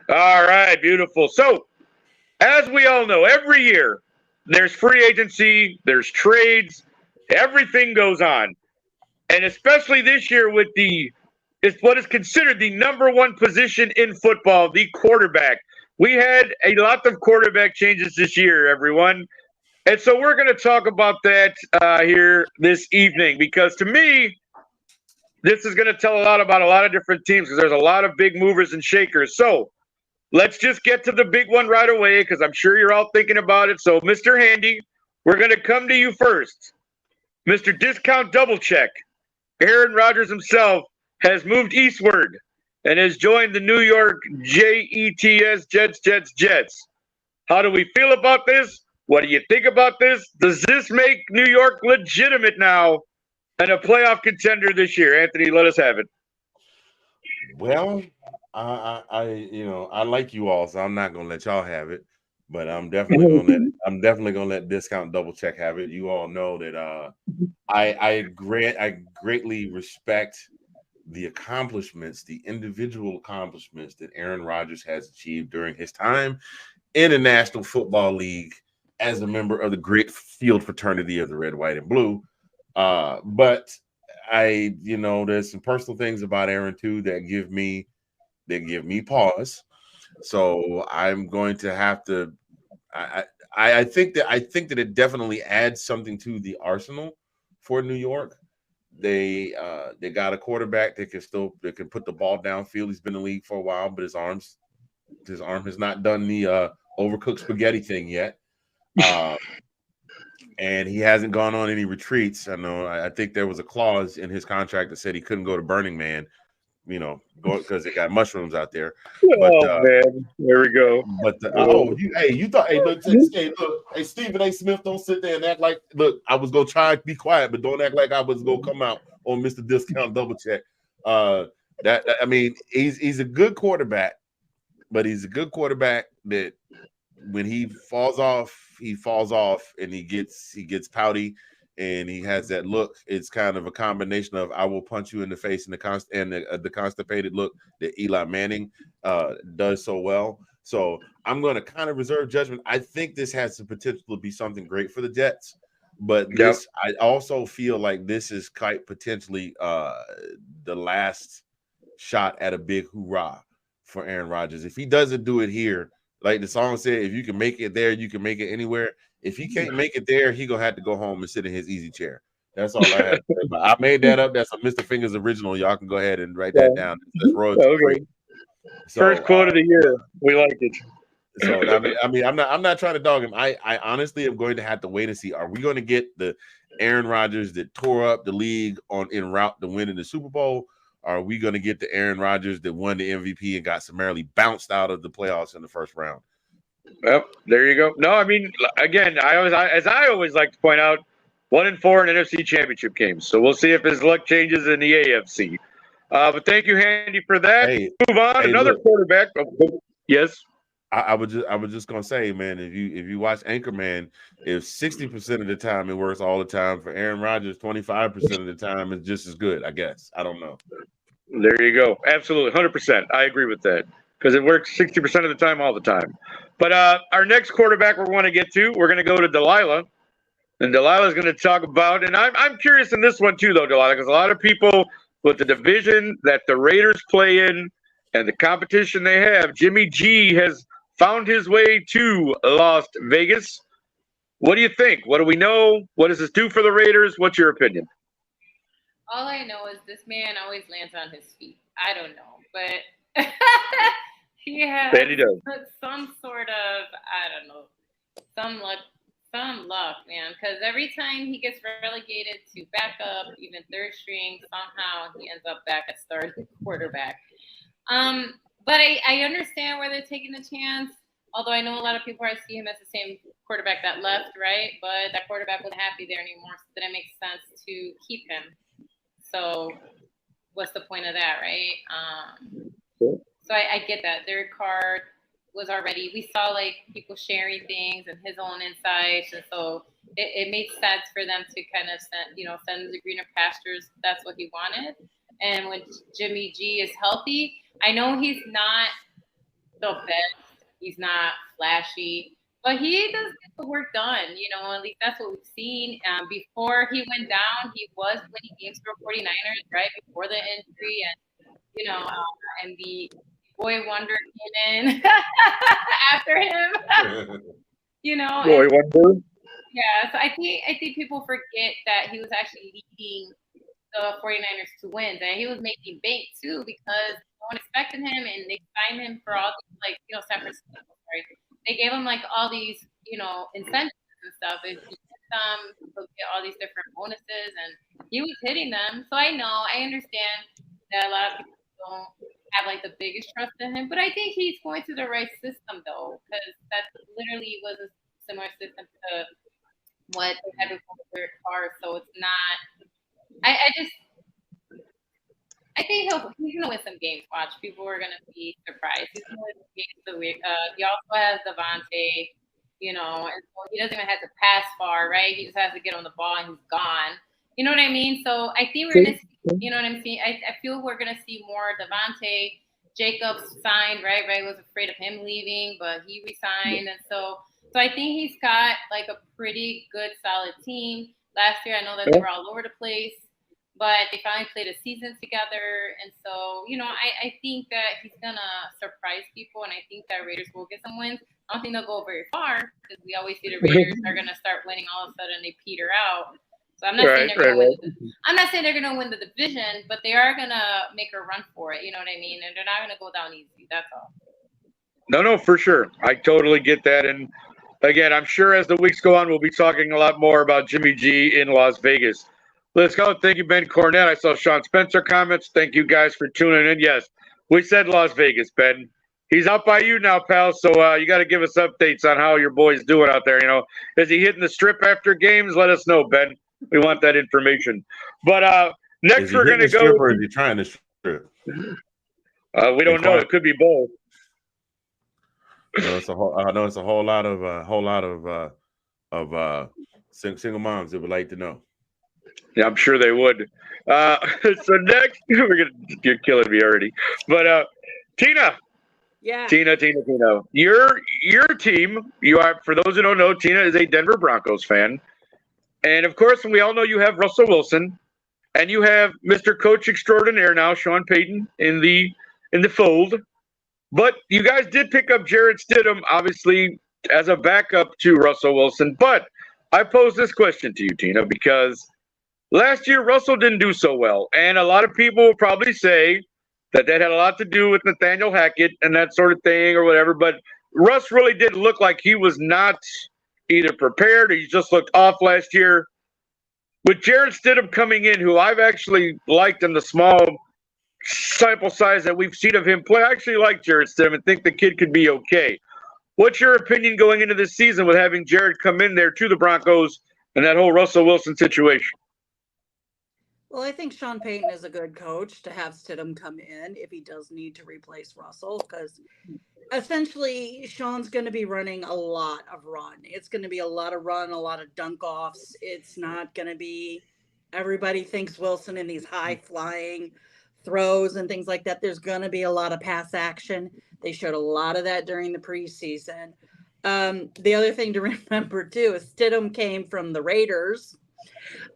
All right, beautiful. So, as we all know, every year there's free agency, there's trades, everything goes on. And especially this year with it's what is considered the number one position in football, the quarterback. We had a lot of quarterback changes this year, everyone. And so we're going to talk about that here this evening because to me, this is going to tell a lot about a lot of different teams because there's a lot of big movers and shakers. So let's just get to the big one right away because I'm sure you're all thinking about it. So, Mr. Handy, we're going to come to you first. Mr. Discount Double Check, Aaron Rodgers himself has moved eastward and has joined the New York Jets. How do we feel about this? What do you think about this? Does this make New York legitimate now and a playoff contender this year? Anthony, let us have it. Well, I like you all, so I'm not gonna let y'all have it. But I'm definitely gonna let Discount Double Check have it. You all know that I greatly respect the accomplishments, the individual accomplishments that Aaron Rodgers has achieved during his time in the National Football League as a member of the great field fraternity of the red, white, and blue. But there's some personal things about Aaron too that give me pause. So I'm going to have to. I think that it definitely adds something to the arsenal for New York. They got a quarterback that can put the ball downfield. He's been in the league for a while, but his arm has not done the overcooked spaghetti thing yet. Uh, and he hasn't gone on any retreats. I know. I think there was a clause in his contract that said he couldn't go to Burning Man, because they got mushrooms out there. But Oh, man. There we go. you thought, hey, Stephen A. Smith, don't sit there and act like, look, I was gonna try to be quiet, but don't act like I was gonna come out on Mr. Discount Double Check. I mean, he's a good quarterback, but he's a good quarterback that when he falls off, and he gets pouty, and he has that look. It's kind of a combination of I will punch you in the face and the constipated look that Eli Manning does so well. So I'm going to kind of reserve judgment. I think this has the potential to be something great for the Jets, but Yep. I also feel like this is quite potentially the last shot at a big hoorah for Aaron Rodgers. If he doesn't do it here, like the song said, if you can make it there, you can make it anywhere. If he can't make it there, he gonna have to go home and sit in his easy chair. That's all I have to say. But I made that up. That's a Mr. Fingers original. Y'all can go ahead and write that down. That's royalty free. Okay. First So, quote of the year. We like it. I'm not trying to dog him. I honestly am going to have to wait and see. Are we going to get the Aaron Rodgers that tore up the league en route to winning the Super Bowl? Or are we going to get the Aaron Rodgers that won the MVP and got summarily bounced out of the playoffs in the first round? Well, there you go. No, I mean, again, as I always like to point out, 1-4 in NFC Championship games. So we'll see if his luck changes in the AFC. But thank you, Handy, for that. Hey, Move on. hey, Another look, quarterback. Yes. I was just gonna say, man, if you watch Anchorman, if 60% of the time it works all the time for Aaron Rodgers, 25% of the time is just as good. I guess I don't know. There you go. Absolutely, 100%. I agree with that because it works 60% of the time, all the time. But our next quarterback we're going to get to, we're going to go to Delilah, and Delilah's going to talk about. And I'm curious in this one too, though, Delilah, because a lot of people with the division that the Raiders play in and the competition they have, Jimmy G has found his way to Las Vegas. What do you think? What do we know? What does this do for the Raiders? What's your opinion? All I know is this man always lands on his feet. I don't know, but he has That he does. some sort of, I don't know, some luck, man. Because every time he gets relegated to backup, even third string, somehow he ends up back at starting quarterback. But I understand where they're taking a chance. Although I know a lot of people are seeing him as the same quarterback that left, right? But that quarterback wasn't happy there anymore, so then it makes sense to keep him. So what's the point of that, right? So I get that. Their card was already, we saw like people sharing things and his own insights. And so it made sense for them to kind of send him to greener pastures. That's what he wanted. And when Jimmy G is healthy, I know he's not the best. He's not flashy, but he does get the work done. At least that's what we've seen. Before he went down, he was winning games for 49ers, right? Before the injury, and the boy wonder came in after him. Boy wonder. Yeah, so I think people forget that he was actually leading the 49ers to wins, and he was making bank too because no one expected him, and they signed him for all these San Francisco. Sorry, they gave him all these incentives and stuff. If you hit them, he'll get all these different bonuses, and he was hitting them. So I understand that a lot of people don't have the biggest trust in him, but I think he's going to the right system though, because that literally was a similar system to what they had before Derek Carr. So it's not. I think he's gonna win some games. Watch, people are gonna be surprised. He's gonna win some games the week. He also has Devontae, and so he doesn't even have to pass far, right? He just has to get on the ball and he's gone. You know what I mean? So I think we're gonna, you know what I'm saying? I feel we're gonna see more Devontae. Jacobs signed, right? Ray was afraid of him leaving, but he resigned, and so I think he's got a pretty good, solid team. Last year, I know that they were all over the place, but they finally played a season together. And so, I think that he's going to surprise people, and I think that Raiders will get some wins. I don't think they'll go very far because we always see the Raiders are going to start winning. All of a sudden, they peter out. So I'm not saying they're going to win. I'm not saying they're going to win the division, but they are going to make a run for it. You know what I mean? And they're not going to go down easy. That's all. No, for sure. I totally get that. And again, I'm sure as the weeks go on, we'll be talking a lot more about Jimmy G in Las Vegas. Let's go. Thank you, Ben Cornett. I saw Sean Spencer comments. Thank you guys for tuning in. Yes, we said Las Vegas, Ben. He's out by you now, pal. So you got to give us updates on how your boy's doing out there. Is he hitting the strip after games? Let us know, Ben. We want that information. But next we're going to go. Or is he trying to strip? We don't know. It could be both. I know it's a whole lot of single moms that would like to know. Yeah, I'm sure they would. So next, you're killing me already. But Tina. Yeah. Tina. Your team, you are, for those who don't know, Tina is a Denver Broncos fan. And of course, we all know you have Russell Wilson and you have Mr. Coach Extraordinaire now, Sean Payton, in the fold. But you guys did pick up Jarrett Stidham, obviously, as a backup to Russell Wilson. But I pose this question to you, Tina, because last year Russell didn't do so well. And a lot of people will probably say that had a lot to do with Nathaniel Hackett and that sort of thing or whatever. But Russ really did look like he was not either prepared or he just looked off last year. With Jarrett Stidham coming in, who I've actually liked in the small sample size that we've seen of him play, I actually like Jarrett Stidham and think the kid could be okay. What's your opinion going into this season with having Jarrett come in there to the Broncos and that whole Russell Wilson situation? Well, I think Sean Payton is a good coach to have Stidham come in if he does need to replace Russell, because essentially Sean's going to be running a lot of run. It's going to be a lot of run, a lot of dunk offs. It's not going to be everybody thinks Wilson in these high flying throws and things like that. There's going to be a lot of pass action. They showed a lot of that during the preseason. The other thing to remember too is Stidham came from the Raiders.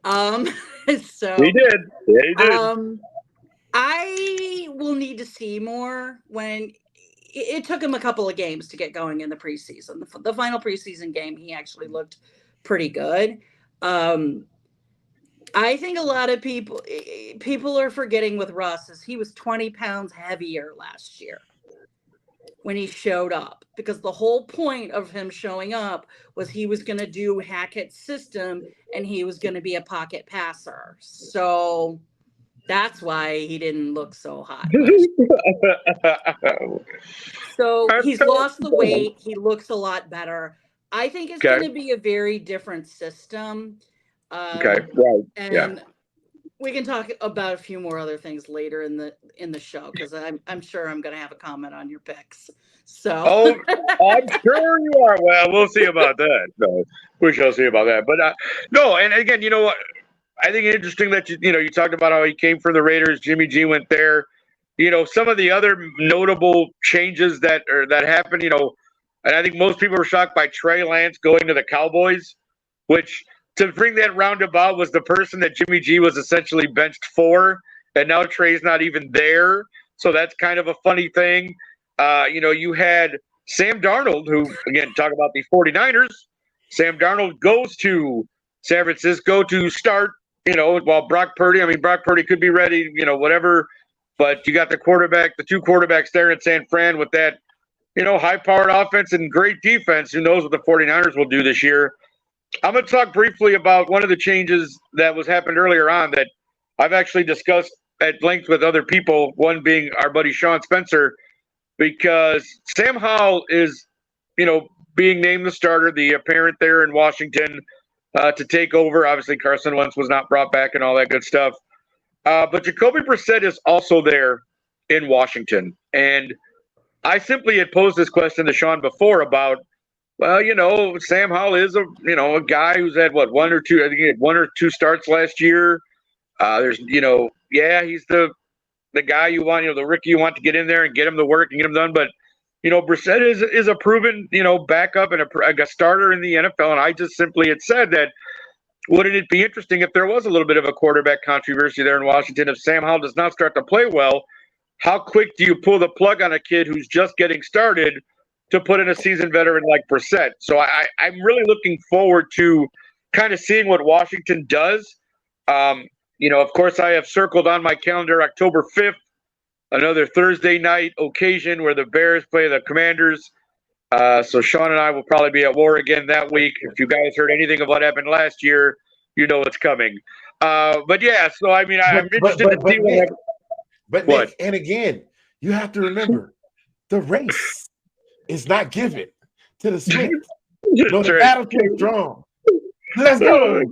So he did. Yeah, he did. I will need to see more when it took him a couple of games to get going in the preseason. The final preseason game, he actually looked pretty good. I think a lot of people are forgetting with Russ is he was 20 pounds heavier last year when he showed up, because the whole point of him showing up was he was going to do Hackett's system and he was going to be a pocket passer. So that's why he didn't look so hot. So he's lost the weight. He looks a lot better. I think it's going to be a very different system. Right. And we can talk about a few more other things later in the show, because I'm sure I'm going to have a comment on your picks. So I'm sure you are. Well, we'll see about that. No, we shall see about that. But no, and again, you know what? I think it's interesting that you talked about how he came from the Raiders. Jimmy G went there. some of the other notable changes that happened, and I think most people were shocked by Trey Lance going to the Cowboys, which to bring that roundabout was the person that Jimmy G was essentially benched for, and now Trey's not even there. So that's kind of a funny thing. You had Sam Darnold, who, again, talk about the 49ers. Sam Darnold goes to San Francisco to start, while Brock Purdy could be ready, whatever. But you got the two quarterbacks there in San Fran with that, high-powered offense and great defense. Who knows what the 49ers will do this year. I'm going to talk briefly about one of the changes that was happened earlier on that I've actually discussed at length with other people, one being our buddy Sean Spencer, because Sam Howell is, being named the starter, the apparent there in Washington to take over. Obviously, Carson Wentz was not brought back and all that good stuff. But Jacoby Brissett is also there in Washington. And I simply had posed this question to Sean before about, well, Sam Howell is a guy who's had one or two. I think he had one or two starts last year. He's the guy you want, the rookie you want to get in there and get him to work and get him done. But Brissett is a proven backup and a starter in the NFL. And I just simply had said that wouldn't it be interesting if there was a little bit of a quarterback controversy there in Washington if Sam Howell does not start to play well? How quick do you pull the plug on a kid who's just getting started to put in a seasoned veteran like Brissett? So I'm really looking forward to kind of seeing what Washington does. Of course, I have circled on my calendar October 5th, another Thursday night occasion where the Bears play the Commanders. So Sean and I will probably be at war again that week. If you guys heard anything of what happened last year, you know it's coming. But yeah, so I'm interested to see what happens. But Nick, and again, you have to remember the race is not given to the swift. No, the battle to the strong. Let's go.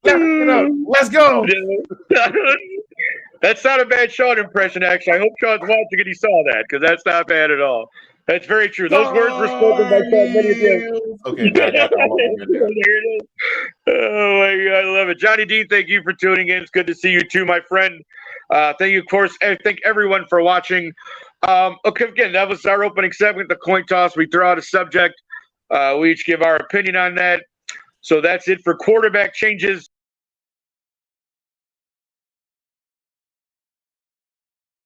Let's go. That's not a bad Sean impression, actually. I hope Sean's watching and he saw that, because that's not bad at all. That's very true. Those words were spoken by Sean many times. Okay, I got that. Oh my God, I love it. Johnny D, thank you for tuning in. It's good to see you too, my friend. Thank you, of course. Thank everyone for watching. Okay, again, that was our opening segment, the coin toss. We throw out a subject. We each give our opinion on that. So that's it for quarterback changes.